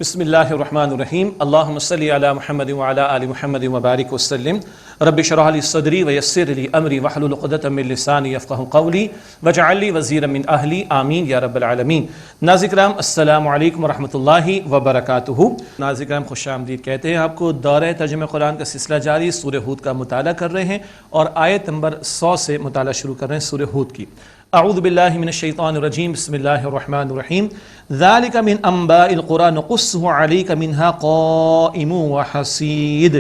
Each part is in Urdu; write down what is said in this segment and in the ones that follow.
بسم اللہ الرحمن الرحیم اللہم صلی علی محمد وعلی آل محمد وبارک وسلم رب اشرح لی صدری ویسر لی امری واحلل عقدۃ من لسانی یفقہوا قولی واجعل لی وزیرا من اہلی آمین یا رب العالمین۔ ناظرین کرام السلام علیکم ورحمۃ اللہ وبرکاتہ۔ ناظرین کرام خوش آمدید کہتے ہیں آپ کو۔ دورہ ترجمہ قرآن کا سلسلہ جاری، سورہ ہود کا مطالعہ کر رہے ہیں اور آیت نمبر 100 سے مطالعہ شروع کر رہے ہیں سورہ ہود کی۔ اعوذ باللہ من الشیطان الرجیم، بسم اللہ الرحمن الرحیم۔ ذالک من انباء القری نقصہ علیک منہا قائم وحصید۔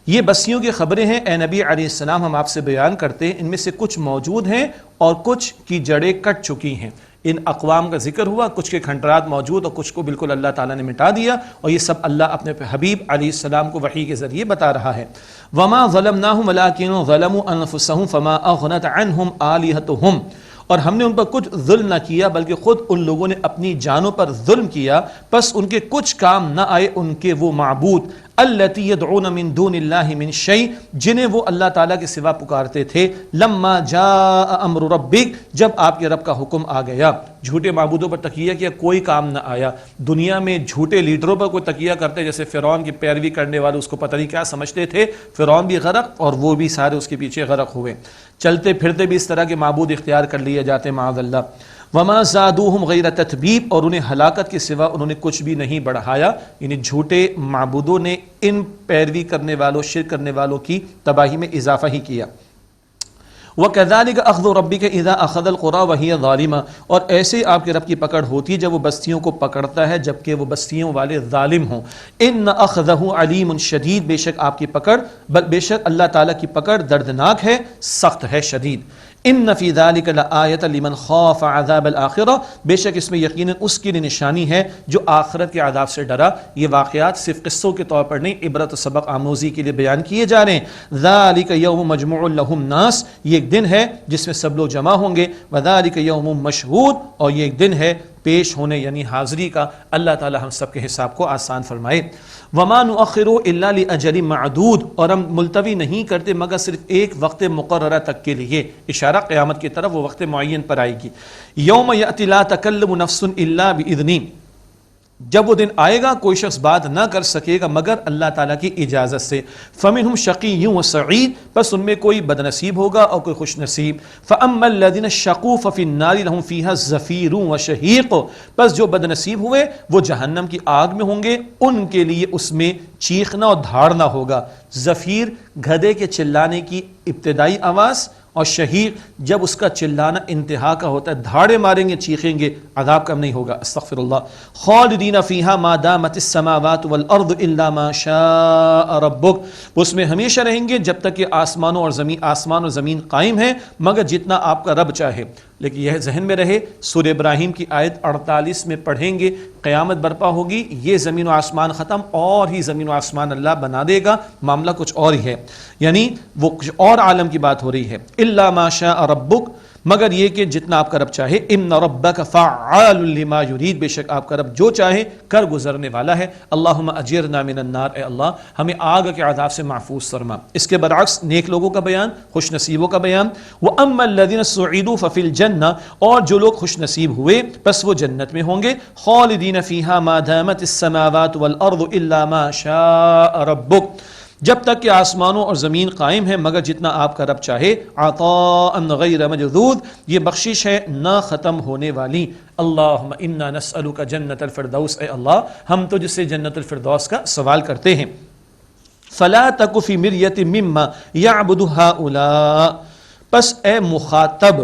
یہ بستیوں کی خبریں ہیں اے نبی علیہ السلام، ہم آپ سے بیان کرتے ہیں، ان میں سے کچھ موجود ہیں اور کچھ کی جڑیں کٹ چکی ہیں۔ ان اقوام کا ذکر ہوا، کچھ کے کھنڈرات موجود اور کچھ کو بالکل اللہ تعالیٰ نے مٹا دیا، اور یہ سب اللہ اپنے حبیب علیہ السلام کو وحی کے ذریعے بتا رہا ہے۔ وما ظلمناہم ولکن ظلموا انفسہم فما اغنت عنہم آلہتہم، اور ہم نے ان پر کچھ ظلم نہ کیا بلکہ خود ان لوگوں نے اپنی جانوں پر ظلم کیا، پس ان کے کچھ کام نہ آئے ان کے وہ معبود التی یدعون من دون اللہ من شیء، جنہیں وہ اللہ تعالیٰ کے سوا پکارتے تھے، لما جاء امر ربک، جب آپ کے رب کا حکم آ گیا۔ جھوٹے معبودوں پر تکیہ کیا، کوئی کام نہ آیا۔ دنیا میں جھوٹے لیڈروں پر کوئی تکیہ کرتے، جیسے فرعون کی پیروی کرنے والے اس کو پتہ نہیں کیا سمجھتے تھے، فرعون بھی غرق اور وہ بھی سارے اس کے پیچھے غرق ہوئے۔ چلتے پھرتے بھی اس طرح کے معبود اختیار کر لیے جاتے معاذ اللہ۔ وما زادوہم غیر تتبیب، اور انہیں ہلاکت کے سوا انہوں نے کچھ بھی نہیں بڑھایا، یعنی جھوٹے معبودوں نے ان پیروی کرنے والوں، شرک کرنے والوں کی تباہی میں اضافہ ہی کیا۔ وَكَذَلِكَ أَخْذُ رَبِّكَ إِذَا أَخَذَ الْقُرَىٰ وَهِيَ ظَالِمَةٌ، اور ایسے آپ کے رب کی پکڑ ہوتی ہے جب وہ بستیوں کو پکڑتا ہے جبکہ وہ بستیوں والے ظالم ہوں۔ إِنَّ أَخْذَهُ عَلِيمٌ شدید، بے شک آپ کی پکڑ، بے شک اللہ تعالیٰ کی پکڑ دردناک ہے، سخت ہے، شدید۔ ان فی ذلک لآیۃ لمن خاف عذاب الآخرہ، بے شک اس میں یقیناً اس کے لیے نشانی ہے جو آخرت کے عذاب سے ڈرا۔ یہ واقعات صرف قصوں کے طور پر نہیں، عبرت و سبق آموزی کے لیے بیان کیے جا رہے ہیں۔ ذالک یوم مجموع لہ الناس، یہ ایک دن ہے جس میں سب لوگ جمع ہوں گے۔ وذالک یوم مشہود، اور یہ ایک دن ہے پیش ہونے یعنی حاضری کا۔ اللہ تعالی ہم سب کے حساب کو آسان فرمائے۔ وما نؤخر الا لاجل معدود، اور ہم ملتوی نہیں کرتے مگر صرف ایک وقت مقررہ تک کے لیے، اشارہ قیامت کی طرف، وہ وقت معین پر آئے گی۔ یوم یأتی لا تکلم نفس الا باذنہ، جب وہ دن آئے گا کوئی شخص بات نہ کر سکے گا مگر اللہ تعالیٰ کی اجازت سے۔ فمنہم شقی و سعید، بس ان میں کوئی بدنصیب ہوگا اور کوئی خوش نصیب۔ فاما الذین شقوا ففی النار لهم فیہا زفیر و شہیق، بس جو بدنصیب ہوئے وہ جہنم کی آگ میں ہوں گے، ان کے لیے اس میں چیخنا اور دھاڑنا ہوگا۔ زفیر گدھے کے چلانے کی ابتدائی آواز، اور شہیق جب اس کا چلانا انتہا کا ہوتا ہے، دھاڑے ماریں گے، چیخیں گے، عذاب کم نہیں ہوگا۔ استغفر اللہ۔ خالدین فیہا ما دامت السماوات والارض الا ما شاء ربک، اس میں ہمیشہ رہیں گے جب تک کہ آسمان اور زمین قائم ہے مگر جتنا آپ کا رب چاہے۔ لیکن یہ ذہن میں رہے، سورہ ابراہیم کی آیت 48 میں پڑھیں گے، قیامت برپا ہوگی، یہ زمین و آسمان ختم، اور ہی زمین و آسمان اللہ بنا دے گا، معاملہ کچھ اور ہی ہے، یعنی وہ کچھ اور عالم کی بات ہو رہی ہے۔ الا ما شاء ربک، مگر یہ کہ جتنا آپ کا رب چاہے۔ ان ربک فعال لما یرید، بے شک آپ کا رب جو چاہے کر گزرنے والا ہے۔ اللہم اجرنا من النار، اے اللہ ہمیں آگ کے عذاب سے محفوظ فرما۔ اس کے برعکس نیک لوگوں کا بیان، خوش نصیبوں کا بیان۔ واما الذین سعدوا ففی الجنہ، اور جو لوگ خوش نصیب ہوئے پس وہ جنت میں ہوں گے۔ خالدین فیہا ما دامت السماوات والارض الا ما شاء ربک، جب تک کہ آسمانوں اور زمین قائم ہے مگر جتنا آپ کا رب چاہے۔ عطاء غیر مجذوذ، یہ بخشش ہے نہ ختم ہونے والی۔ اللہم انا نسألک جنت الفردوس، اے اللہ ہم تجھ سے جنت الفردوس کا سوال کرتے ہیں۔ فلا تک فی مریۃ مما یعبد ہؤلاء، پس اے مخاطب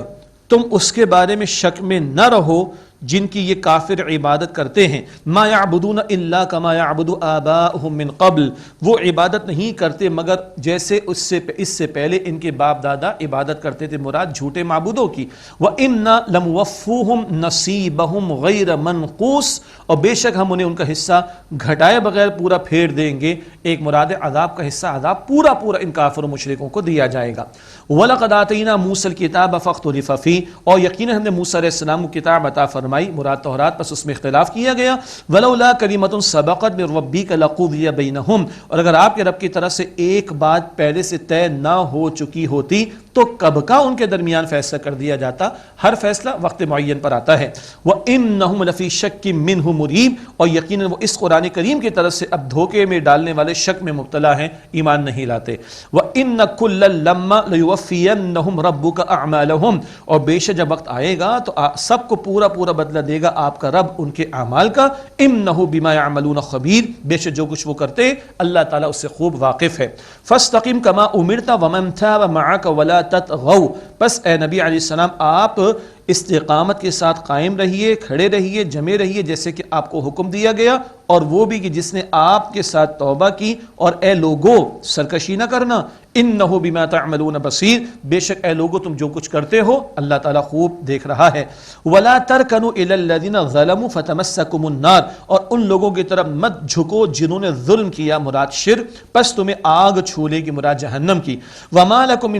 تم اس کے بارے میں شک میں نہ رہو جن کی یہ کافر عبادت کرتے ہیں۔ ما یعبدون الا کما یعبد آباؤہم من قبل، وہ عبادت نہیں کرتے مگر جیسے اس سے پہلے ان کے باپ دادا عبادت کرتے تھے، مراد جھوٹے معبودوں کی۔ وَإِنَّا لَمُوَفُّوهُمْ نَصِيبَهُمْ غَيْرَ مَنْقُوص، اور بے شک ہم انہیں ان کا حصہ گھٹائے بغیر پورا پھیر دیں گے۔ ایک مراد عذاب کا حصہ، عذاب پورا ان کافر و مشرکوں کو دیا جائے گا۔ وَلَقَدْ آتَيْنَا مُوسَى الْكِتَابَ فَاخْتُلِفَ فِيهِ، اور یقیناً ہم نے موسیٰ علیہ السلام کو کتاب عطا فرمائی فرمائی مراد تورات، پس اس میں اختلاف کیا گیا. ولولا کلمۃ سبقت من ربک لقضی بینہم، اور اگر آپ کے رب کی طرف سے ایک بات پہلے سے طے نہ ہو چکی ہوتی تو کب کا ان کے درمیان فیصلہ کر دیا جاتا. ہر فیصلہ وقت معین پر آتا ہے. وَإِنَّهُمْ لَفِي شَكٍّ مِّنْهُ مُرِيبٍ، اور یقیناً وہ اس قرآن کریم کی طرف سے اب دھوکے میں ڈالنے والے شک میں مبتلا ہیں، ایمان نہیں لاتے. وَإِنَّ كُلًّا لَمَّا لَيُوَفِّيَنَّهُمْ رَبُّكَ أَعْمَالَهُمْ، اور بے شک جب وقت آئے گا تو سب کو پورا پورا بدلہ دے گا آپ کا رب ان کے اعمال کا. إِنَّهُ بِمَا يَعْمَلُونَ خَبِيرٌ، بے شک جو کچھ وہ کرتے اللہ تعالیٰ اس سے خوب واقف ہے. فَاسْتَقِمْ كَمَا أُمِرْتَ وَمَنْ تَابَ مَعَكَ وَلَا تَطْغَوْا، بس اے نبی علیہ السلام آپ استقامت کے ساتھ قائم رہیے، کھڑے رہیے، جمے رہیے جیسے کہ آپ کو حکم دیا گیا، اور وہ بھی کہ جس نے آپ کے ساتھ توبہ کی. اور اے لوگو سرکشی نہ کرنا. انہ بما تعملون بصیر، بے شک اے لوگو تم جو کچھ کرتے ہو اللہ تعالیٰ خوب دیکھ رہا ہے. ولا ترکنوا الی الذین ظلموا فتمسکم النار، اور ان لوگوں کی طرف مت جھکو جنہوں نے ظلم کیا، مراد شرک، پس تمہیں آگ چھولے گی، مراد جہنم کی. وما لکم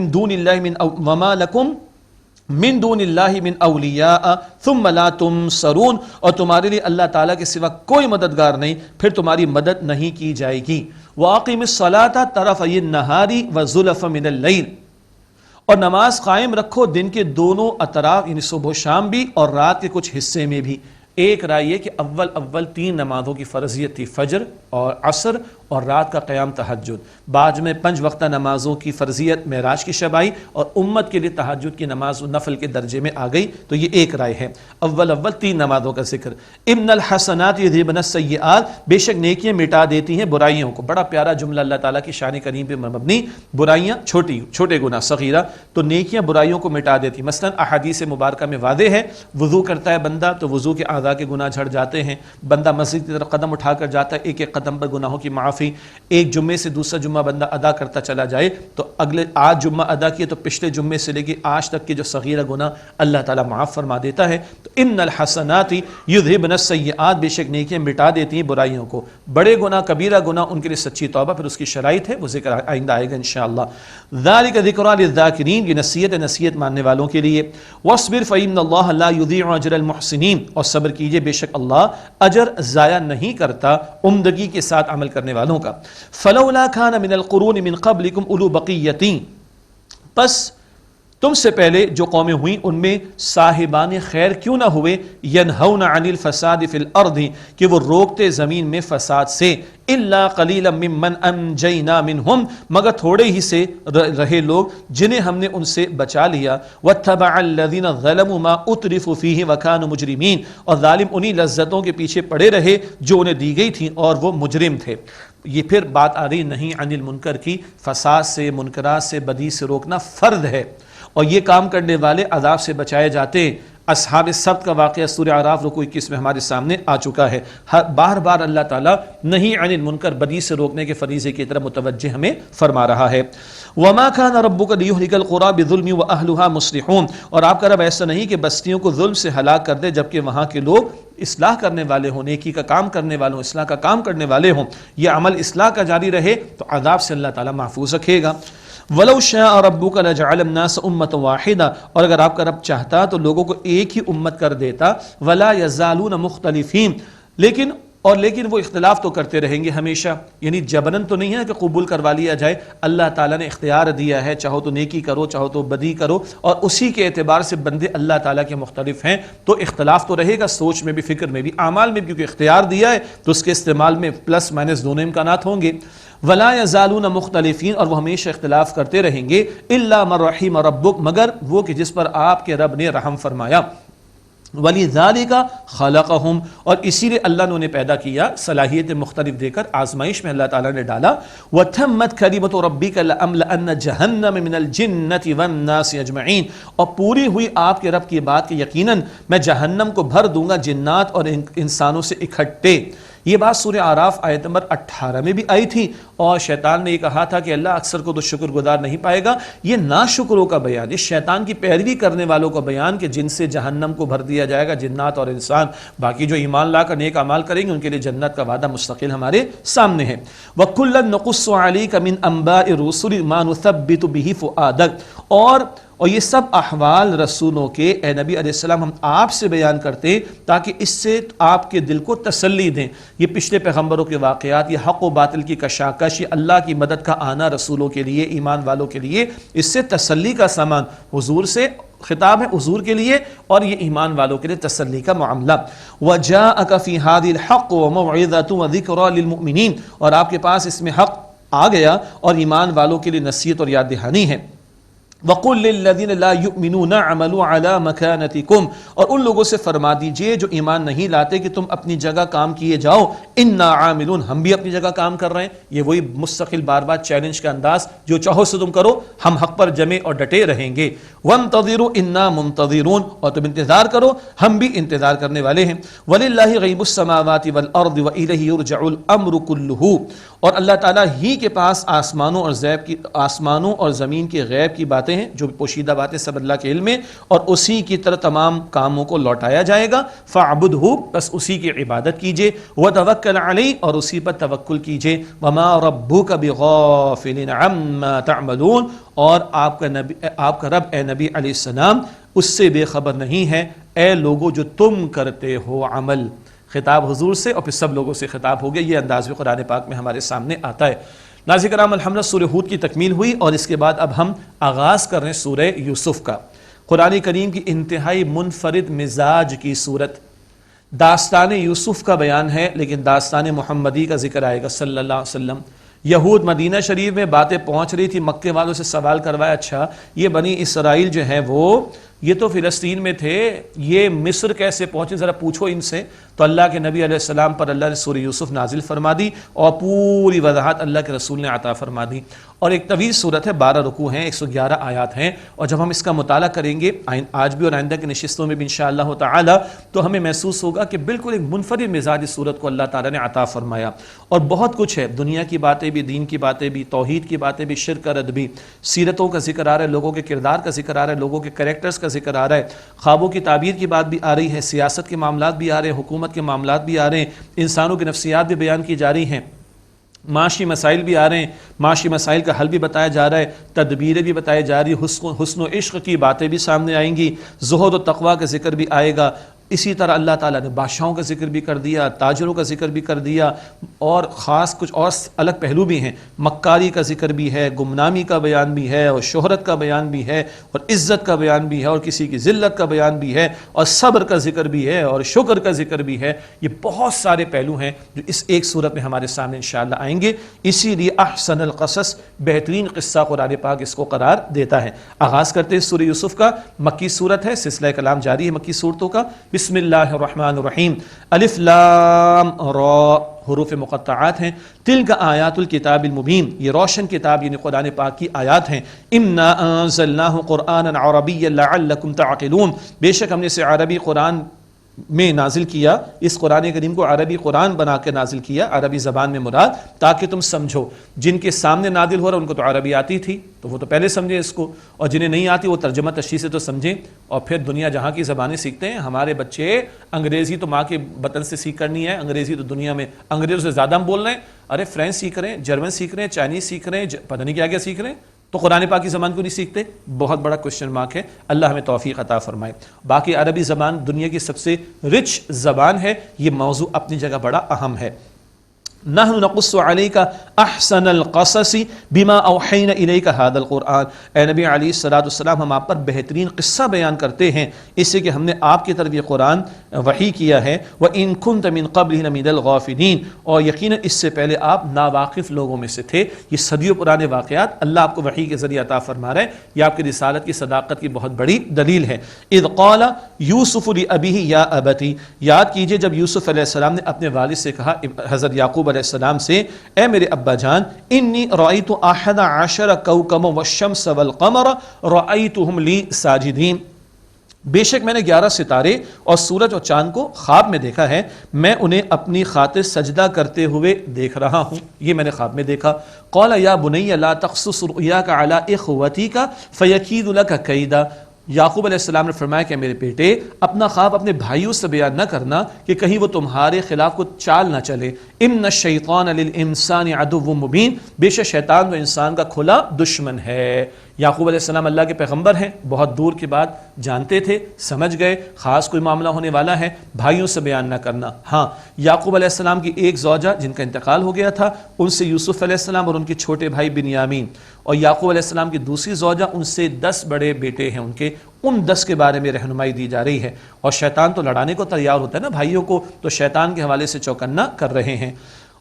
من دون اللہ من اولیاء ثم لا تنصرون، اور تمہارے لیے اللہ تعالیٰ کے سوا کوئی مددگار نہیں، پھر تمہاری مدد نہیں کی جائے گی. وَأَقِمِ الصَّلَاةَ طَرَفَيِ النَّهَارِ وَزُلَفًا مِنَ اللَّيْلِ، اور نماز قائم رکھو دن کے دونوں اطراف، یعنی صبح و شام بھی اور رات کے کچھ حصے میں بھی. ایک رائے یہ کہ اول 3 نمازوں کی فرضیت تھی، فجر اور عصر اور رات کا قیام تہجد. بعد میں 5 وقتہ نمازوں کی فرضیت معراج کی شب آئی اور امت کے لیے تہجد کی نماز نفل کے درجے میں آ گئی. تو یہ ایک رائے ہے، اول 3 نمازوں کا ذکر. ان الحسنات یذھبن السیئات، بے شک نیکیاں مٹا دیتی ہیں برائیوں کو. بڑا پیارا جملہ اللہ تعالیٰ کی شان کریم پہ مبنی. برائیاں چھوٹے گناہ صغیرہ، تو نیکیاں برائیوں کو مٹا دیتی. مثلا احادیث مبارکہ میں واضح ہے، وضو کرتا ہے بندہ تو وضو کے اعضاء کے گناہ جھڑ جاتے ہیں. بندہ مسجد کی طرف قدم اٹھا کر جاتا ہے، ایک ایک قدم پر گناہوں کی معافی. ایک جمعے سے دوسرا جمعہ بندہ ادا کرتا چلا جائے تو اگلے آج جمعہ ادا کیے تو پچھلے جمعے سے لے کے آج تک کے جو صغیرہ گناہ اللہ تعالیٰ معاف فرما دیتا ہے. تو ان الحسنات یذھبن السیئات، بے شک نیکیاں مٹا دیتی ہیں برائیوں کو. بڑے گناہ کبیرہ گناہ ان کے لیے سچی توبہ، پھر اس کی شرائط ہے، وہ ذکر آئندہ آئے گا انشاءاللہ. ذالک ذکریٰ للذاکرین، یہ نصیحت ماننے والوں کے لیے. واصبر فإن اللہ لا یضیع اجر المحسنین، اور صبر کیجئے بے شک اللہ اجر ضائع نہیں کرتا عمدگی کے ساتھ عمل کرنے والوں کا. فلولا كان من القرون من قبلكم اولو بقیۃ، پس تم سے پہلے جو قومیں ہوئیں ان میں صاحبان خیر کیوں نہ ہوئے، ینہون عن الفساد فی الارض، کہ وہ روکتے زمین میں فساد سے. الا قلیلا ممن انجینا منہم، مگر تھوڑے ہی سے رہے لوگ جنہیں ہم نے ان سے بچا لیا. واتبع الذین ظلموا ما اترفوا فیہ وکانوا مجرمین، اور ظالم انہی لذتوں کے پیچھے پڑے رہے جو انہیں دی گئی تھیں اور وہ مجرم تھے. یہ پھر بات آ رہی نہیں عن المنکر کی، فساد سے، منکرات سے، بدی سے روکنا فرض ہے، اور یہ کام کرنے والے عذاب سے بچائے جاتے ہیں. اصحاب السبت کا واقعہ سورہ اعراف رکوع 21 میں ہمارے سامنے آ چکا ہے. بار بار اللہ تعالیٰ نہیں عن المنکر، بدی سے روکنے کے فریضے کی طرف متوجہ ہمیں فرما رہا ہے. وما كان ربك ليهلك القرى بظلم واهلها مصلحون، اور آپ کا رب ایسا نہیں کہ بستیوں کو ظلم سے ہلاک کر دے جبکہ وہاں کے لوگ اصلاح کرنے والے ہوں، نیکی کا کام کرنے والے ہوں، اصلاح کا کام کرنے والے ہوں. یہ عمل اصلاح کا جاری رہے تو عذاب سے اللہ تعالیٰ محفوظ رکھے گا. وَلَوْ شَاءَ رَبُّكَ لَجَعَلَ النَّاسَ أُمَّةً وَاحِدَةً، اور اگر آپ کا رب چاہتا تو لوگوں کو ایک ہی امت کر دیتا. وَلَا يَزَالُونَ مُخْتَلِفِينَ، لیکن وہ اختلاف تو کرتے رہیں گے ہمیشہ. یعنی جبرن تو نہیں ہے کہ قبول کروا لیا جائے، اللہ تعالیٰ نے اختیار دیا ہے، چاہو تو نیکی کرو چاہو تو بدی کرو، اور اسی کے اعتبار سے بندے اللہ تعالیٰ کے مختلف ہیں. تو اختلاف تو رہے گا، سوچ میں بھی، فکر میں بھی، اعمال میں بھی، کیونکہ اختیار دیا ہے تو اس کے استعمال میں پلس مائنس دونوں امکانات ہوں گے. ولا یزالون مختلفین، اور وہ ہمیشہ اختلاف کرتے رہیں گے. الا من رحم ربک، مگر وہ کہ جس پر آپ کے رب نے رحم فرمایا. وَلِذَلِكَ خَلَقَهُمْ، اور اسی لیے اللہ نے انہیں پیدا کیا، صلاحیت مختلف دے کر آزمائش میں اللہ تعالیٰ نے ڈالا. وَتَمَّتْ كَلِمَةُ رَبِّكَ لَأَمْلَأَنَّ جَهَنَّمَ مِنَ الْجِنَّةِ وَالنَّاسِ أَجْمَعِينَ، اور پوری ہوئی آپ کے رب کی بات کہ یقیناً میں جہنم کو بھر دوں گا جنات اور انسانوں سے اکٹھے. یہ بات سورہ اعراف آیت نمبر 18 میں بھی آئی تھی، اور شیطان نے یہ کہا تھا کہ اللہ اکثر کو تو شکر گزار نہیں پائے گا. یہ ناشکروں کا بیان، یہ شیطان کی پیروی کرنے والوں کا بیان کہ جن سے جہنم کو بھر دیا جائے گا جنات اور انسان. باقی جو ایمان لا کر نیک اعمال کریں گے ان کے لیے جنت کا وعدہ مستقل ہمارے سامنے ہے. وَكُلًّا نَقُصُّ عَلَيْكَ مِنْ أَنْبَاءِ الرُّسُلِ مَا نُثَبِّتُ بِهِ فُؤَادَكَ، اور اور یہ سب احوال رسولوں کے اے نبی علیہ السلام ہم آپ سے بیان کرتے ہیں تاکہ اس سے آپ کے دل کو تسلی دیں۔ یہ پچھلے پیغمبروں کے واقعات، یہ حق و باطل کی کشاکش، یہ اللہ کی مدد کا آنا رسولوں کے لیے، ایمان والوں کے لیے، اس سے تسلی کا سامان حضور سے خطاب ہے، حضور کے لیے، اور یہ ایمان والوں کے لیے تسلی کا معاملہ۔ وَجَاءَكَ فِي هَذِهِ الْحَقُّ وَمَوْعِظَةٌ وَذِكْرَى لِلْمُؤْمِنِينَ، اور آپ کے پاس اس میں حق آ گیا اور ایمان والوں کے لیے نصیحت اور یاد دہانی ہے۔ وَقُلْ لِلَّذِينَ لَا يُؤْمِنُونَ اعْمَلُوا عَلَى مَكَانَتِكُمْ، اور ان لوگوں سے فرما دیجئے جو ایمان نہیں لاتے کہ تم اپنی جگہ کام کیے جاؤ، اِنَّا عَامِلُونَ، ہم بھی اپنی جگہ کام کر رہے ہیں۔ یہ وہی مستقل بار بار چیلنج کا انداز، جو چاہو سے تم کرو، ہم حق پر جمے اور ڈٹے رہیں گے۔ وَانتَظِرُوا إِنَّا مُنتَظِرُونَ، اور تم انتظار کرو، ہم بھی انتظار کرنے والے ہیں۔ وَلِلَّهِ غَيْبُ السَّمَاوَاتِ وَالْأَرْضِ وَإِلَيْهِ يُرْجَعُ الْأَمْرُ كُلُّهُ، اور اللہ تعالیٰ ہی کے پاس آسمانوں اور زمین کے غیب کی باتیں ہیں، جو پوشیدہ باتیں سب اللہ کے علم میں، اور اسی کی طرح تمام کاموں کو لوٹایا جائے گا۔ فَاعْبُدْهُ، بس اسی کی عبادت کیجئے، وَتَوَكَّلْ عَلَيْهِ، اور اسی پر توکل کیجئے۔ وَمَا رَبُّكَ بِغَافِلٍ عَمَّا تَعْمَلُونَ، اور آپ کا رب اے نبی علیہ السلام اس سے بے خبر نہیں ہے اے لوگوں جو تم کرتے ہو عمل۔ خطاب حضور سے اور پھر سب لوگوں سے خطاب ہو گیا، یہ انداز بھی قرآن پاک میں ہمارے سامنے آتا ہے۔ ناظرین کرام، الحمدللہ سورہ ہود کی تکمیل ہوئی، اور اس کے بعد اب ہم آغاز کر رہے ہیں سورہ یوسف کا۔ قرآن کریم کی انتہائی منفرد مزاج کی صورت، داستان یوسف کا بیان ہے، لیکن داستان محمدی کا ذکر آئے گا صلی اللہ علیہ وسلم۔ یہود مدینہ شریف میں باتیں پہنچ رہی تھی، مکے والوں سے سوال کروایا، اچھا یہ بنی اسرائیل جو ہیں وہ یہ تو فلسطین میں تھے، یہ مصر کیسے پہنچے، ذرا پوچھو ان سے۔ تو اللہ کے نبی علیہ السلام پر اللہ نے سورہ یوسف نازل فرما دی، اور پوری وضاحت اللہ کے رسول نے عطا فرما دی۔ اور ایک طویل صورت ہے، 12 رکوع ہیں، 111 آیات ہیں، اور جب ہم اس کا مطالعہ کریں گے آج بھی اور آئندہ کی نشستوں میں بھی انشاءاللہ تعالی، تو ہمیں محسوس ہوگا کہ بالکل ایک منفرد مزاج اس صورت کو اللہ تعالیٰ نے عطا فرمایا۔ اور بہت کچھ ہے، دنیا کی باتیں بھی، دین کی باتیں بھی، توحید کی باتیں بھی، شرک رد بھی، سیرتوں کا ذکر آ رہا ہے، لوگوں کے کردار کا ذکر آ رہا ہے، لوگوں کے کریکٹرز کا ذکر آ رہا ہے، خوابوں کی تعبیر کی بات بھی آ رہی ہے، سیاست کے معاملات بھی آ رہے ہیں، حکومت کے معاملات بھی آ رہے ہیں، انسانوں کی نفسیات بھی بیان کی جا رہی ہیں، معاشی مسائل بھی آ رہے ہیں، معاشی مسائل کا حل بھی بتایا جا رہا ہے، تدبیریں بھی بتائی جا رہی، حسن و عشق کی باتیں بھی سامنے آئیں گی، زہد و تقویٰ کا ذکر بھی آئے گا۔ اسی طرح اللہ تعالیٰ نے بادشاہوں کا ذکر بھی کر دیا، تاجروں کا ذکر بھی کر دیا، اور خاص کچھ اور الگ پہلو بھی ہیں، مکاری کا ذکر بھی ہے، گمنامی کا بیان بھی ہے، اور شہرت کا بیان بھی ہے، اور عزت کا بیان بھی ہے، اور کسی کی ذلت کا بیان بھی ہے، اور صبر کا ذکر بھی ہے، اور شکر کا ذکر بھی ہے۔ یہ بہت سارے پہلو ہیں جو اس ایک صورت میں ہمارے سامنے انشاءاللہ آئیں گے، اسی لیے احسن القصص، بہترین قصہ قرآن پاک اس کو قرار دیتا ہے۔ آغاز کرتے ہیں سورہ یوسف کا، مکی صورت ہے، سلسلہ کلام جاری ہے مکی صورتوں کا۔ بسم اللہ الرحمن الرحیم، الف لام را، حروف مقطعات ہیں، تلک آیات الکتاب المبین، یہ روشن کتاب یعنی قرآن پاک کی آیات ہیں، انا انزلناہ قرآنا عربیا لعلکم تعقلون، بے شک ہم نے اسے عربی قرآن میں نازل کیا، اس قرآن کریم کو عربی قرآن بنا کے نازل کیا، عربی زبان میں مراد، تاکہ تم سمجھو۔ جن کے سامنے نازل ہو رہا ان کو تو عربی آتی تھی تو وہ تو پہلے سمجھے اس کو، اور جنہیں نہیں آتی وہ ترجمہ تشریح سے تو سمجھیں، اور پھر دنیا جہاں کی زبانیں سیکھتے ہیں۔ ہمارے بچے انگریزی تو ماں کے وطن سے سیکھ کرنی ہے، انگریزی تو دنیا میں انگریزوں سے زیادہ ہم بول رہے ہیں، ارے فرینچ سیکھ رہے ہیں، جرمن سیکھ رہے ہیں، چائنیز سیکھ رہے ہیں، پتہ نہیں کیا کیا سیکھ رہے ہیں، تو قرآن پاک کی زبان کو نہیں سیکھتے؟ بہت بڑا کوشچن مارک ہے، اللہ ہمیں توفیق عطا فرمائے۔ باقی عربی زبان دنیا کی سب سے رچ زبان ہے، یہ موضوع اپنی جگہ بڑا اہم ہے۔ نحن نقص علیک احسن القصص بما اوحینا الیک ھذا القرآن، اے نبی علیہ الصلوۃ والسلام ہم آپ پر بہترین قصہ بیان کرتے ہیں اس سے کہ ہم نے آپ کی طرف یہ قرآن وحی کیا ہے، وان کنت من قبلہ لمن الغافلین، اور یقیناً اس سے پہلے آپ ناواقف لوگوں میں سے تھے۔ یہ صدیوں پرانے واقعات اللہ آپ کو وحی کے ذریعے عطا فرما رہے ہیں، یہ آپ کی رسالت کی صداقت کی بہت بڑی دلیل ہے۔ اذ قال یوسف لابیہ یا ابتی، یاد کیجئے جب یوسف علیہ السلام نے اپنے والد سے کہا، حضرت یعقوب علیہ السلام سے، اے میرے ابا جان، انی رأیت احد عشر کوکبا والشمس والقمر رأیتهم لی ساجدین، بے شک میں نے 11 ستارے اور سورج اور چاند کو خواب میں دیکھا ہے، میں انہیں اپنی خاطر سجدہ کرتے ہوئے دیکھ رہا ہوں، یہ میں نے خواب میں دیکھا۔ قال یا بنی لا تقصص رؤیاک علی اخوتک فیکید لک کیدا، یعقوب علیہ السلام نے فرمایا کہ میرے بیٹے اپنا خواب اپنے بھائیوں سے بیان نہ کرنا کہ کہیں وہ تمہارے خلاف کو چال نہ چلے۔ ان الشیطان للانسان عدو مبین، بے شک شیطان تو انسان کا کھلا دشمن ہے۔ یعقوب علیہ السلام اللہ کے پیغمبر ہیں، بہت دور کی بات جانتے تھے، سمجھ گئے خاص کوئی معاملہ ہونے والا ہے، بھائیوں سے بیان نہ کرنا۔ ہاں یعقوب علیہ السلام کی ایک زوجہ جن کا انتقال ہو گیا تھا، ان سے یوسف علیہ السلام اور ان کے چھوٹے بھائی بنیامین، اور یعقوب علیہ السلام کی دوسری زوجہ، ان سے 10 بڑے بیٹے ہیں ان 10 کے بارے میں رہنمائی دی جا رہی ہے۔ اور شیطان تو لڑانے کو تیار ہوتا ہے نا بھائیوں کو، تو شیطان کے حوالے سے چوکنا کر رہے ہیں،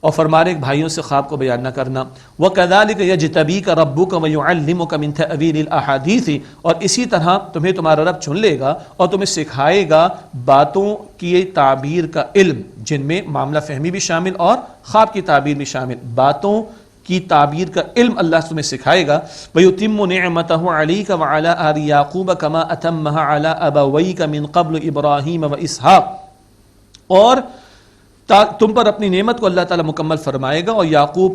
اور فرما رہے بھائیوں سے خواب کو بیان نہ کرنا۔ وَكَذَلِكَ يَجْتَبِيكَ رَبُّكَ وَيُعَلِّمُكَ مِن تَأْوِيلِ الْأَحَادِيثِ، اور اسی طرح تمہیں تمہارا رب چن لے گا اور تمہیں سکھائے گا باتوں کی تعبیر کا علم، جن میں معاملہ فہمی بھی شامل اور خواب کی تعبیر بھی شامل، باتوں کی تعبیر کا علم اللہ تمہیں سکھائے گا۔ وَيُتِمُّ نِعْمَتَهُ عَلَيْكَ وَعَلَىٰ آلِ يَعْقُوبَ كَمَا أَتَمَّهَا عَلَىٰ أَبَوَيْكَ مِن قَبْلُ إِبْرَاهِيمَ وَإِسْحَاقَ، اور تم پر اپنی نعمت کو اللہ تعالیٰ مکمل فرمائے گا اور یعقوب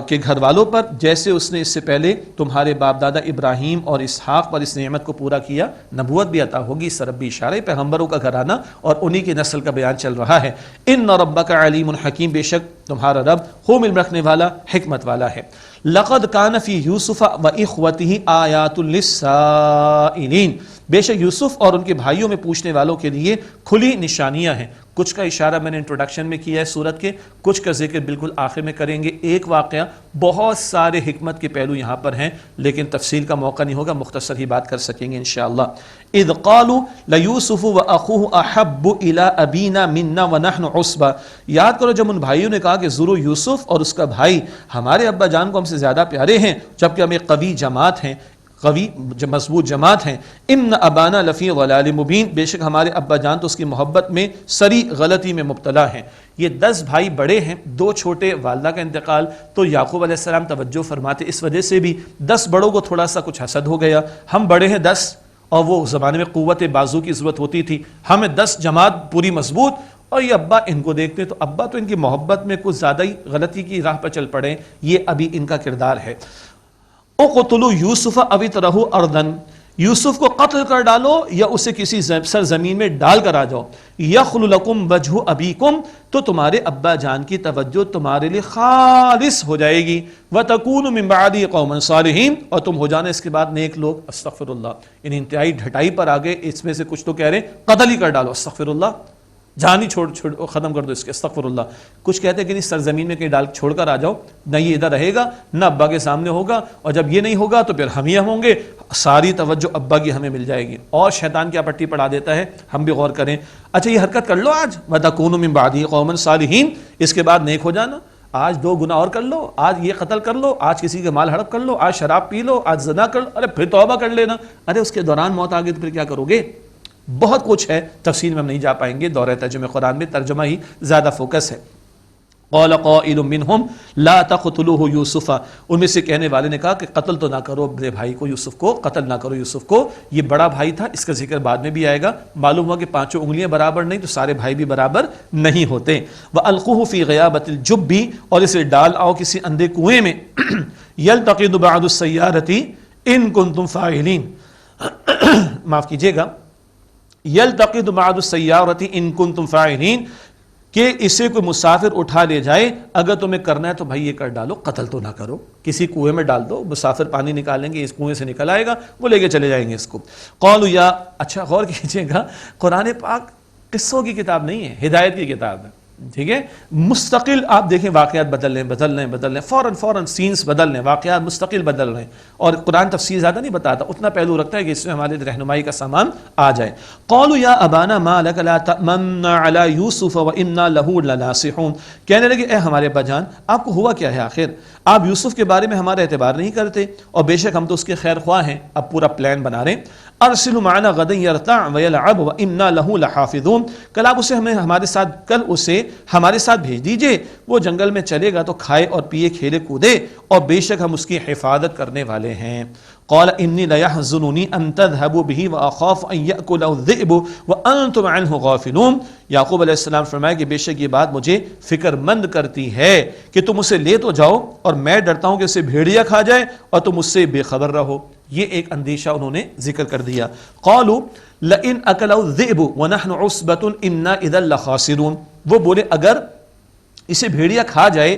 کے گھر والوں پر، جیسے اس نے اس سے پہلے تمہارے باپ دادا ابراہیم اور اسحاق پر اس نعمت کو پورا کیا، نبوت بھی عطا ہوگی۔ اس طرف بھی اشارہ پیغمبروں کا گھرانہ اور انہی کی نسل کا بیان چل رہا ہے۔ ان ربک علیم حکیم، بے شک تمہارا رب خوب علم رکھنے والا، حکمت والا ہے۔ لقد کان فی یوسف واخوتہ آیات للسائلین، بے شک یوسف اور ان کے بھائیوں میں پوچھنے والوں کے لیے کھلی نشانیاں ہیں۔ کچھ کا اشارہ میں نے انٹروڈکشن میں کیا ہے سورت کے، کچھ کا ذکر بالکل آخر میں کریں گے۔ ایک واقعہ، بہت سارے حکمت کے پہلو یہاں پر ہیں، لیکن تفصیل کا موقع نہیں ہوگا، مختصر ہی بات کر سکیں گے انشاءاللہ۔ اذ قالوا لیوسف واخوہ احب الی ابینا منا ونحن عصبہ، یاد کرو جب ان بھائیوں نے کہا کہ ضرور یوسف اور اس کا بھائی ہمارے ابا جان کو ہم سے زیادہ پیارے ہیں، جبکہ ہم ایک قوی جماعت ہیں، قوی مضبوط جماعت ہیں۔ ان ابانا لفی ضلال مبین، بے شک ہمارے ابا جان تو اس کی محبت میں سری غلطی میں مبتلا ہیں۔ یہ 10 بھائی بڑے ہیں، 2 چھوٹے، والدہ کا انتقال، تو یعقوب علیہ السلام توجہ فرماتے، اس وجہ سے بھی 10 بڑوں کو تھوڑا سا کچھ حسد ہو گیا، ہم بڑے ہیں 10، اور وہ زمانے میں قوت بازو کی ضرورت ہوتی تھی، ہمیں 10 جماعت پوری مضبوط، اور یہ ابا ان کو دیکھتے تو ابا تو ان کی محبت میں کچھ زیادہ ہی غلطی کی راہ پر چل پڑے۔ یہ ابھی ان کا کردار ہے۔ اقتلوا یوسف او اطرحوا ارضا، یوسف کو قتل کر ڈالو یا اسے کسی سرزمین میں ڈال کر آ جاؤ۔ یخل لکم وجہ ابیکم، تو تمہارے ابا جان کی توجہ تمہارے لیے خالص ہو جائے گی۔ وتکونوا من بعدہ قوما صالحین، اور تم ہو جانا اس کے بعد نیک لوگ۔ استغفر اللہ، ان انتہائی ڈھٹائی پر آگے اس میں سے کچھ تو کہہ رہے ہیں قتل ہی کر ڈالو، استغفر اللہ، جان ہی چھوڑ ختم کر دو اس کے، استغفر اللہ۔ کچھ کہتے ہیں کہ اس سرزمین میں کہیں ڈال چھوڑ کر آ جاؤ، نہ یہ ادھر رہے گا نہ ابا کے سامنے ہوگا، اور جب یہ نہیں ہوگا تو پھر ہم ہی ہوں گے، ساری توجہ ابا کی ہمیں مل جائے گی۔ اور شیطان کیا پٹی پڑھا دیتا ہے، ہم بھی غور کریں۔ اچھا یہ حرکت کر لو آج، وَتَكُونُوا مِن بَعْدِهِ قَوْمًا صَالِحِينَ، اس کے بعد نیک ہو جانا، آج 2 گناہ اور کر لو، آج یہ قتل کر لو، آج کسی کے مال ہڑپ کر لو، آج شراب پی لو، آج زنا کر لو، ارے پھر توبہ کر لینا، ارے اس کے دوران موت آ گئی تو پھر کیا کرو گے؟ بہت کچھ ہے، تفصیل میں ہم نہیں جا پائیں گے، دورہ ترجمہ قرآن میں ترجمہ ہی زیادہ فوکس ہے۔ قال قائل منہم لا تقتلوه یوسف، ان میں سے کہنے والے نے کہا کہ قتل تو نہ کرو اپنے بھائی کو، یوسف کو قتل نہ کرو یوسف کو، یہ بڑا بھائی تھا، اس کا ذکر بعد میں بھی آئے گا۔ معلوم ہوا کہ 5 انگلیاں برابر نہیں تو سارے بھائی بھی برابر نہیں ہوتے۔ وَأَلْقُوهُ فِي غَيَابَةِ الْجُبِّ، اور اسے ڈال آؤ کسی اندھے کنویں میں۔ يَلْتَقِطُ بَعْضُ السَّيَّارَةِ إِن كُنتُمْ فَاعِلِينَ، معاف کیجیے گا، یلتقط بعض السیارۃ ان کنتم فاعلین، کہ اسے کوئی مسافر اٹھا لے جائے، اگر تمہیں کرنا ہے تو بھائی یہ کر ڈالو، قتل تو نہ کرو، کسی کنویں میں ڈال دو، مسافر پانی نکالیں گے، اس کنویں سے نکل آئے گا، وہ لے کے چلے جائیں گے اس کو۔ قالوا یا، اچھا غور کیجیے گا، قرآن پاک قصوں کی کتاب نہیں ہے، ہدایت کی کتاب ہے، ٹھیک ہے؟ مستقل آپ دیکھیں واقعات بدل رہے ہیں، فوراً سینز بدل رہے ہیں، واقعات مستقل بدل رہے ہیں، اور قرآن تفصیل زیادہ نہیں بتاتا، اتنا پہلو رکھتا ہے کہ اس میں ہمارے رہنمائی کا سامان آ جائے۔ قالوا یا ابانا ما لک لا تأمنا علی یوسف وانا له لناصحون، کہنے لگے اے ہمارے ابا جان آپ کو ہوا کیا ہے، آخر آپ یوسف کے بارے میں ہمارا اعتبار نہیں کرتے، اور بے شک ہم تو اس کے خیر خواہ ہیں، اب پورا پلان بنا رہے ہیں۔ ارسلوا معنا غدا يرتع ويلعب وانا له لحافظون، کل آپ اسے ہمارے ساتھ بھیج دیجئے، وہ جنگل میں چلے گا تو کھائے اور پیے، کھیلے کودے، اور بے شک ہم اس کی حفاظت کرنے والے ہیں۔ قال انی لیحزننی ان تذهبوا به واخاف ان یاکلہ الذئب وانتم عنہ غافلون، یعقوب علیہ السلام فرمایا کہ بے شک یہ بات مجھے فکر مند کرتی ہے کہ تم اسے لے تو جاؤ، اور میں ڈرتا ہوں کہ اسے بھیڑیا کھا جائے اور تم اس سے بے خبر رہو، یہ ایک اندیشہ انہوں نے ذکر کر دیا۔ قالوا لئن اکلہ الذئب ونحن عصبۃ انا اذا لخاسرون، وہ بولے اگر اسے بھیڑیا کھا جائے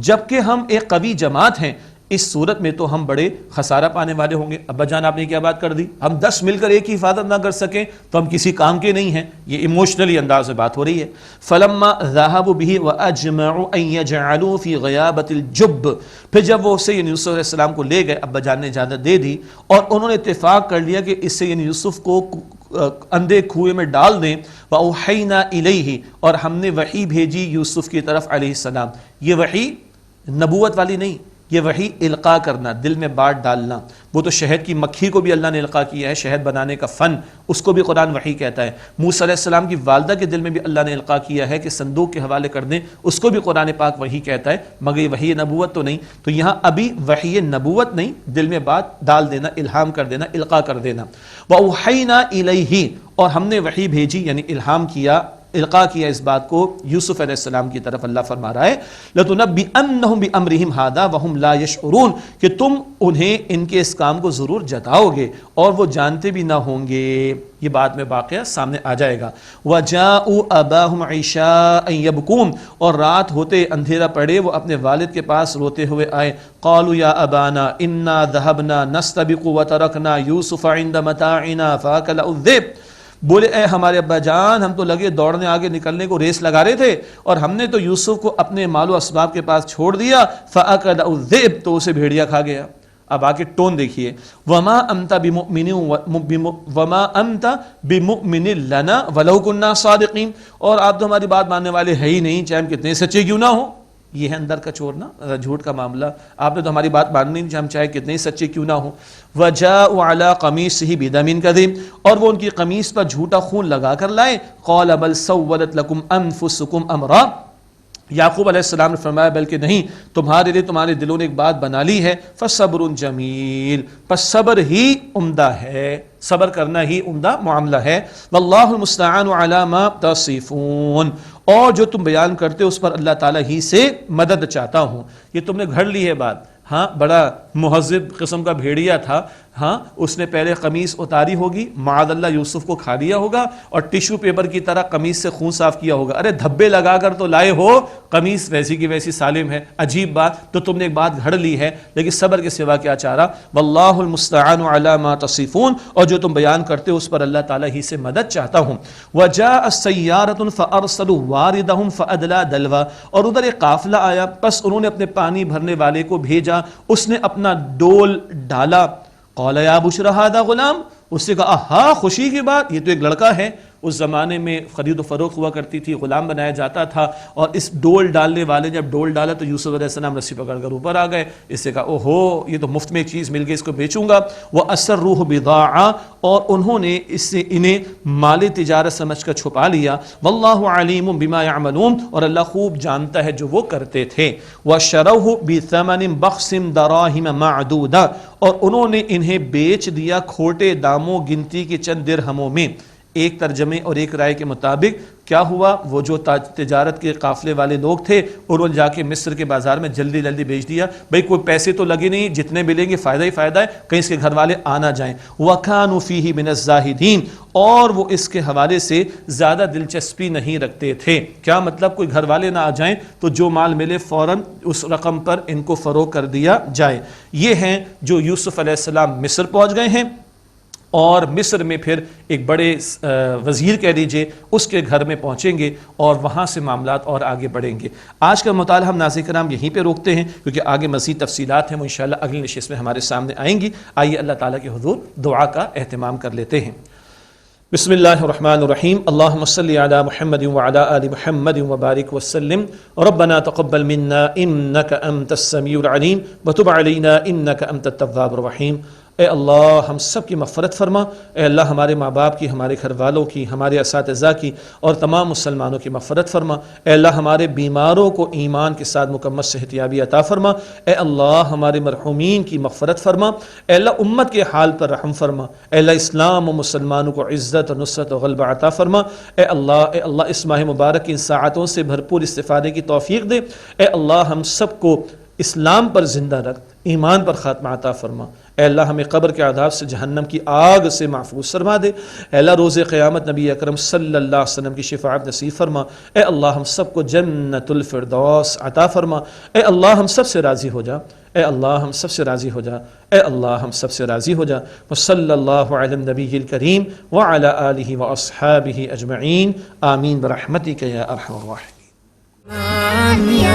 جبکہ ہم ایک قوی جماعت ہیں، اس صورت میں تو ہم بڑے خسارہ پانے والے ہوں گے. ابا جان آپ نے کیا بات کر دی, ہم 10 مل کر ایک کی حفاظت نہ کر سکیں تو ہم کسی کام کے نہیں ہیں. یہ ایموشنلی انداز میں بات ہو رہی ہے. فلما ذهبوا به واجمعوا ان يجعلوا في غيابه الجب, پھر جب وہ اسے یعنی یوسف علیہ السلام کو لے گئے, ابا جان نے اجازت دے دی اور انہوں نے اتفاق کر لیا کہ اس سے یعنی یوسف کو اندھے کنویں میں ڈال دیں. وَأَوْحَيْنَا إِلَيْهِ, اور ہم نے وحی بھیجی یوسف کی طرف علیہ السلام. یہ وحی نبوت والی نہیں, یہ وحی القاء کرنا, دل میں بات ڈالنا. وہ تو شہد کی مکھی کو بھی اللہ نے القاء کیا ہے, شہد بنانے کا فن, اس کو بھی قرآن وحی کہتا ہے. موسیٰ علیہ السلام کی والدہ کے دل میں بھی اللہ نے القاء کیا ہے کہ صندوق کے حوالے کر دیں, اس کو بھی قرآن پاک وحی کہتا ہے, مگر یہ وحی نبوت تو نہیں. تو یہاں ابھی وحی نبوت نہیں, دل میں بات ڈال دینا, الہام کر دینا, القاء کر دینا. وَأَوْحَيْنَا إِلَيْهِ, اور ہم نے وحی بھیجی یعنی الہام کیا, القاء کیا اس بات کو یوسف علیہ السلام کی طرف. اللہ فرما رہا ہے لَتُنَبِّئَنَّهُم بِأَمْرِهِمْ هَذَا وَهُمْ لَا يَشْعُرُونَ, کہ تم انہیں ان کے اس کام کو ضرور جتاؤ گے اور وہ جانتے بھی نہ ہوں گے. یہ بات میں واقعہ سامنے آ جائے گا. وَجَاءُوا أَبَاهُمْ عِشَاءً يَبْكُونَ, اور رات ہوتے اندھیرا پڑے وہ اپنے والد کے پاس روتے ہوئے آئے. قَالُوا يَا أَبَانَا إِنَّا ذَهَبْنَا نَسْتَبِقُ وَتَرَكْنَا يُوسُفَ عِندَ مَتَاعِنَا فَأَكَلَهُ الذِّئْبُ, بولے اے ہمارے ابا جان, ہم تو لگے دوڑنے آگے نکلنے کو, ریس لگا رہے تھے, اور ہم نے تو یوسف کو اپنے مال و اسباب کے پاس چھوڑ دیا. فَأَكَلَهُ الذِّئْبُ, تو اسے بھیڑیا کھا گیا. اب آگے ٹون دیکھیے, وَمَا أَنْتَ بِمُؤْمِنٍ لَنَا وَلَوْ كُنَّا صَادِقِينَ, اور آپ تو ہماری بات ماننے والے ہے ہی نہیں, چاہے ہم کتنے سچے کیوں نہ ہوں. یہ ہے اندر کا چور نا, جھوٹ کا معاملہ. آپ نے تو ہماری بات ماننی نہیں, ہم چاہے کتنے ہی سچے کیوں نہ ہوں. وَجَاءُوا عَلَىٰ قَمِيصِهِ بِدَمٍ كَذِبٍ, اور وہ ان کی قمیص پر جھوٹا خون لگا کر لائے. قَالَ بَلْ سَوَّلَتْ لَكُمْ أَنفُسُكُمْ أَمْرًا, یعقوب علیہ السلام نے فرمایا بلکہ نہیں, تمہارے لیے تمہارے دلوں نے ایک بات بنا لی ہے. فَصَبْرٌ جَمِيلٌ, پس صبر ہی عمدہ ہے, صبر کرنا ہی عمدہ معاملہ ہے. وَاللَّهُ الْمُسْتَعَانُ عَلَىٰ مَا تَصِفُونَ, اور جو تم بیان کرتے ہو اس پر اللہ تعالیٰ ہی سے مدد چاہتا ہوں. یہ تم نے گھڑ لی ہے بات. ہاں, بڑا مہذب قسم کا بھیڑیا تھا. ہاں, اس نے پہلے قمیص اتاری ہوگی, معاذ اللہ یوسف کو کھا لیا ہوگا, اور ٹیشو پیپر کی طرح قمیص سے خون صاف کیا ہوگا. ارے دھبے لگا کر تو لائے ہو, قمیص ویسی کی ویسی سالم ہے. عجیب بات, تو تم نے ایک بات گھڑ لی ہے, لیکن صبر کے سوا کیا چارہ. واللہ المستعان علی ما تصفون, اور جو تم بیان کرتے ہو اس پر اللہ تعالیٰ ہی سے مدد چاہتا ہوں. وجاء السیارۃ فارسلوا واردہم فادلی دلوا, اور ادھر ایک قافلہ آیا, پس انہوں نے اپنے پانی بھرنے والے کو بھیجا, اس نے اپنا ڈول ڈالا. قال یا بشری ھذا غلام, اس سے کہا ہاں خوشی کی بات, یہ تو ایک لڑکا ہے. اس زمانے میں خرید و فروخت ہوا کرتی تھی, غلام بنایا جاتا تھا, اور اس ڈول ڈالنے والے جب ڈول ڈالا تو یوسف علیہ السلام رسی پکڑ کر اوپر آ گئے. اس سے کہا اوہو, یہ تو مفت میں ایک چیز مل گئی, اس کو بیچوں گا. وَأَسَرُّوهُ بِضَاعَةً, اور انہوں نے اس سے انہیں مال تجارت سمجھ کر چھپا لیا. وَاللَّهُ عَلِيمٌ بِمَا يَعْمَلُونَ, اور اللہ خوب جانتا ہے جو وہ کرتے تھے. وَشَرَوْهُ بِثَمَنٍ بَخْسٍ دَرَاهِمَ مَعْدُودَةٍ, اور انہوں نے انہیں بیچ دیا کھوٹے داموں, گنتی کے چند درہموں میں. ایک ترجمے اور ایک رائے کے مطابق کیا ہوا, وہ جو تجارت کے قافلے والے لوگ تھے انہوں نے جا کے مصر کے بازار میں جلدی جلدی بیچ دیا. بھئی کوئی پیسے تو لگے نہیں, جتنے ملیں گے فائدہ ہی فائدہ ہے, کہیں اس کے گھر والے آ نہ جائیں. وَكَانُوا فِيهِ مِنَ الزَّاهِدِينَ, اور وہ اس کے حوالے سے زیادہ دلچسپی نہیں رکھتے تھے. کیا مطلب, کوئی گھر والے نہ آ جائیں تو جو مال ملے فوراً اس رقم پر ان کو فروخت کر دیا جائے. یہ ہیں جو یوسف علیہ السلام مصر پہنچ گئے ہیں, اور مصر میں پھر ایک بڑے وزیر کہہ لیجئے اس کے گھر میں پہنچیں گے, اور وہاں سے معاملات اور آگے بڑھیں گے. آج کا مطالعہ ہم ناظرین کرام یہیں پہ روکتے ہیں, کیونکہ آگے مزید تفصیلات ہیں, وہ انشاءاللہ اگلی نشست میں ہمارے سامنے آئیں گی. آئیے اللہ تعالیٰ کے حضور دعا کا اہتمام کر لیتے ہیں. بسم اللہ الرحمن الرحیم. اللہم صلی علی محمد وعلی آل محمد وبارک وسلم. ربنا تقبل منا انک انت السمیع العلیم وتب علینا انک انت التواب الرحیم. اے اللہ ہم سب کی مغفرت فرما. اے اللہ ہمارے ماں باپ کی, ہمارے گھر والوں کی, ہمارے اساتذہ کی اور تمام مسلمانوں کی مغفرت فرما. اے اللہ ہمارے بیماروں کو ایمان کے ساتھ مکمل صحت یابی عطا فرما. اے اللہ ہمارے مرحومین کی مغفرت فرما. اے اللہ امت کے حال پر رحم فرما. اے اللہ اسلام و مسلمانوں کو عزت و نصرت و غلبہ عطا فرما. اے اللہ اس ماہ مبارک کی ان ساعتوں سے بھرپور استفادے کی توفیق دے. اے اللہ ہم سب کو اسلام پر زندہ رکھ, ایمان پر خاتمہ عطا فرما. اے اللہ ہمیں قبر کے عذاب سے, جہنم کی آگ سے محفوظ فرما دے. اے اللہ روز قیامت نبی اکرم صلی اللہ علیہ وسلم کی شفاعت نصیب فرما. اے اللہ ہم سب کو جنت الفردوس عطا فرما. اے اللہ ہم سب سے راضی ہو جا. اے اللہ ہم سب سے راضی ہو جا، اے اللہ ہم سب سے راضی ہو جا۔ وصلی اللہ علی النبی الکریم وعلی آلہ واصحابہ اجمعین، آمین برحمتک یا ارحم الراحمین۔